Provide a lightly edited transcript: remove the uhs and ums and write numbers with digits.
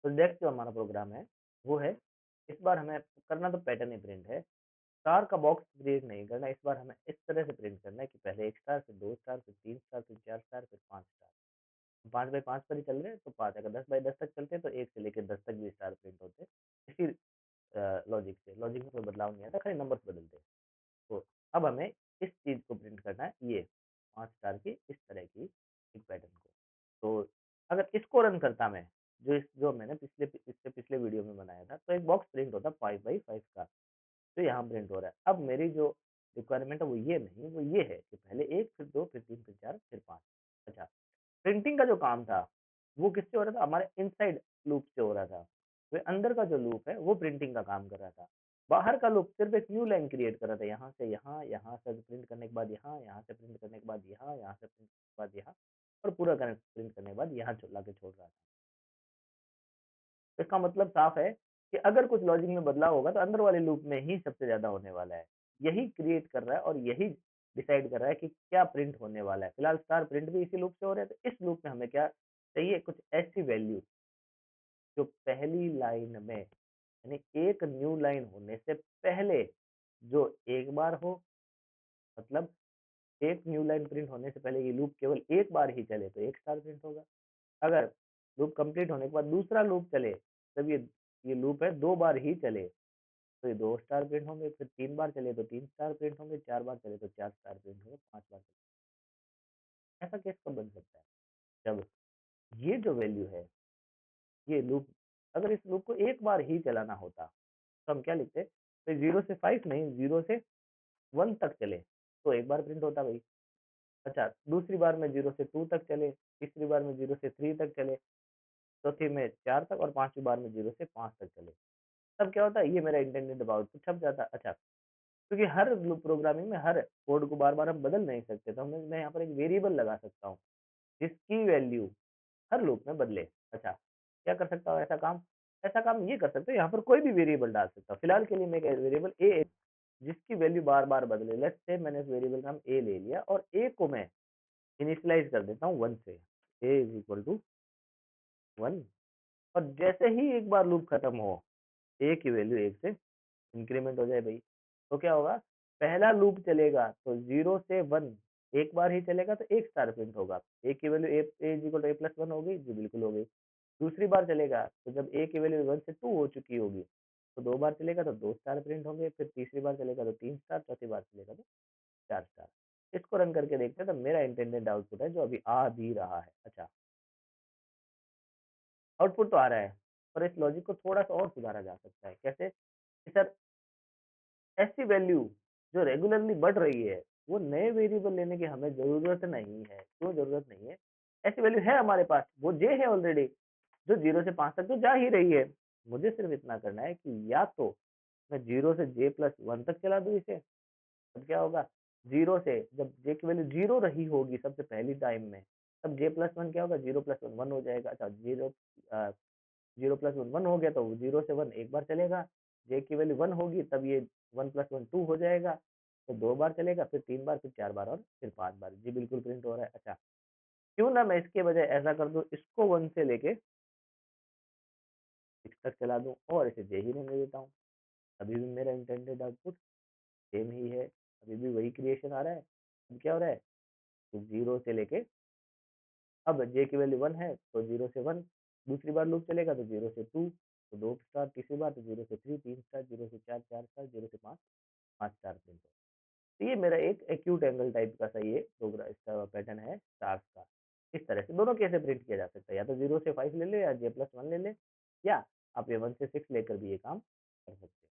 तो नेक्स्ट जो हमारा प्रोग्राम है वो है, इस बार हमें करना तो पैटर्न ही प्रिंट है। स्टार का बॉक्स क्रिएट नहीं करना, इस बार हमें इस तरह से प्रिंट करना है कि पहले 1 स्टार, फिर 2 स्टार, फिर 3 स्टार, फिर 4 स्टार, फिर 5 स्टार। 5 बाई 5 पर ही चल रहे हैं तो 5, अगर 10 बाई 10 तक चलते हैं तो 1 से लेकर 10 तक भी स्टार प्रिंट होते हैं। इसी लॉजिक में कोई बदलाव नहीं आता, खाली नंबर्स बदलते हैं। तो अब हमें इस चीज़ को प्रिंट करना है, ये 5 स्टार की इस तरह की एक पैटर्न को। तो अगर इसको रन करता मैं, जो मैंने इससे पिछले वीडियो में बनाया था, तो एक बॉक्स प्रिंट होता 5 बाई 5 का, जो यहाँ प्रिंट हो रहा है। अब मेरी जो रिक्वायरमेंट है वो ये नहीं, वो ये है कि पहले 1 फिर 2 फिर 3 फिर 4 फिर 5। अच्छा, प्रिंटिंग का जो काम था, वो किससे हो रहा था? हमारे इनसाइड लूप से हो रहा था। तो अंदर का जो लूप है, वो प्रिंटिंग का काम कर रहा था। बाहर का लूप सिर्फ एक न्यू लाइन क्रिएट कर रहा था, यहाँ से यहाँ, यहाँ से प्रिंट करने के बाद यहाँ, यहाँ से प्रिंट करने के बाद यहाँ, यहाँ से प्रिंट करने के बाद यहाँ, और पूरा कनेक्ट प्रिंट करने के बाद यहाँ लाके छोड़ रहा था। तो इसका मतलब साफ है कि अगर कुछ लॉजिक में बदलाव होगा तो अंदर वाले लूप में ही सबसे ज्यादा होने वाला है। यही क्रिएट कर रहा है और यही डिसाइड कर रहा है कि क्या प्रिंट होने वाला है। फिलहाल स्टार प्रिंट भी इसी लूप से हो रहा है, तो इस लूप में हमें क्या चाहिए? कुछ ऐसी वैल्यू जो पहली लाइन में, यानी एक न्यू लाइन होने से पहले जो एक बार हो, मतलब एक न्यू लाइन प्रिंट होने से पहले ये लूप केवल एक बार ही चले तो एक स्टार प्रिंट होगा। अगर लूप कंप्लीट होने के बाद दूसरा लूप चले, तब ये लूप है 2 बार ही चले तो ये 2 स्टार प्रिंट होंगे, फिर 3 बार चले तो 3 स्टार प्रिंट होंगे, 4 बार चले तो 4 स्टार प्रिंट होंगे, 5 बार चले। ऐसा केस कब बन सकता है? जब ये जो वैल्यू है, ये लूप, अगर इस लूप को एक बार ही चलाना होता, तो हम क्या लिखते? तो 0 से 5 नहीं, 0 से 1 तक चले, तो एक बार प्रिंट होता भाई। अच्छा, दूसरी बार में 0 से 2 तक चले, तीसरी बार में 0 से 3 तक चले, चौथी में 4 तक, और पाँचवीं बार में 0 से 5 तक चले। तब क्या होता है? ये मेरा इंटेंडेड आउटपुट छप जाता। अच्छा, क्योंकि हर लूप प्रोग्रामिंग में हर कोड को बार-बार हम बदल नहीं सकते, तो मैं यहाँ पर एक वेरिएबल लगा सकता हूँ, जिसकी वैल्यू हर लूप में बदले। अच्छा, क्या कर सकता हूँ ऐसा काम? ऐसा काम ये कर सकते हो, यहाँ पर कोई भी वेरिएबल डाल सकता हूँ। फिलहाल के लिए मैं एक वेरिएबल ए, जिसकी वैल्यू बार-बार बदले। लेट्स से मैंने इस वेरिएबल का नाम ए ले लिया और ए को मैं इनिशियलाइज़ कर देता हूँ 1 से। ए इज़ इक्वल टू 1, और जैसे ही एक बार लूप खत्म हो, ए की वैल्यू 1 से इंक्रीमेंट हो जाए भई, तो क्या होगा? पहला लूप चलेगा तो 0 से 1 एक बार ही चलेगा तो 1 स्टार प्रिंट होगा। ए की value A is equal to A plus 1 हो गई? जी, बिल्कुल हो गई। दूसरी बार चलेगा तो जब ए की वैल्यू 1 से 2 हो चुकी होगी, तो 2 बार चलेगा तो 2 स्टार प्रिंट होंगे, फिर तीसरी बार चलेगा तो 3 स्टार, चौथी बार चलेगा तो 4 स्टार। इसको रन करके देखते हैं, तो मेरा इंटेंडेड आउटपुट है जो अभी आ भी रहा है। अच्छा, आउटपुट तो आ रहा है, पर इस लॉजिक को थोड़ा-सा और सुधारा जा सकता है। कैसे? कि सर, ऐसी वैल्यू जो रेगुलरली बढ़ रही है, वो नए वेरिएबल लेने की हमें ज़रूरत नहीं है। क्यों ज़रूरत नहीं है? ऐसी वैल्यू है हमारे पास, वो जे है ऑलरेडी, जो 0 से 5 तक तो जा ही रही है। मुझे सिर्फ इतना करना है कि या तो मैं 0 से j प्लस 1 तक चला दूँ इसे, तब क्या होगा? 0 से जब j की वैल्यू 0 रही होगी सबसे पहली टाइम में, तब j प्लस 1 क्या होगा? 0 प्लस 1 1 हो जाएगा। अच्छा, 0 प्लस 1 1 हो गया, तो 0 से 1 एक बार चलेगा। j की वैल्यू 1 होगी, तब ये 1 प्लस 1 2 हो जाएगा, तो 2 बार चलेगा, फिर 3 बार, फिर 4 बार और फिर 5 बार। जी, बिल्कुल प्रिंट हो रहा है। अच्छा, क्यों ना मैं इसके बजाय ऐसा कर दूँ, इसको 1 से लेके 6 तक चला दूँ और इसे j ही रहने देता हूँ। अभी भी मेरा इंटेंडेड आउटपुट सेम ही है, अभी भी वही क्रिएशन आ रहा है। अब क्या हो रहा है? तो 0 से लेके, अब j की वैल्यू 1 है तो 0 से 1, दूसरी बार लूप चलेगा तो 0 से 2, तो 2 स्टार, तीसरी बार तो 0 से 3 3 स्टार, 0 से 4 4 स्टार, 0 से 5 5 स्टार प्रिंट हो। तो ये मेरा एक एक्यूट एंगल टाइप का सा ये इसका पैटर्न है स्टार्स का। इस तरह से दोनों कैसे प्रिंट किया जा सकता है, या तो 0 से 5 ले ले या j+1 ले ले, या आप ये 1 से 6 लेकर भी ये काम कर सकते हैं।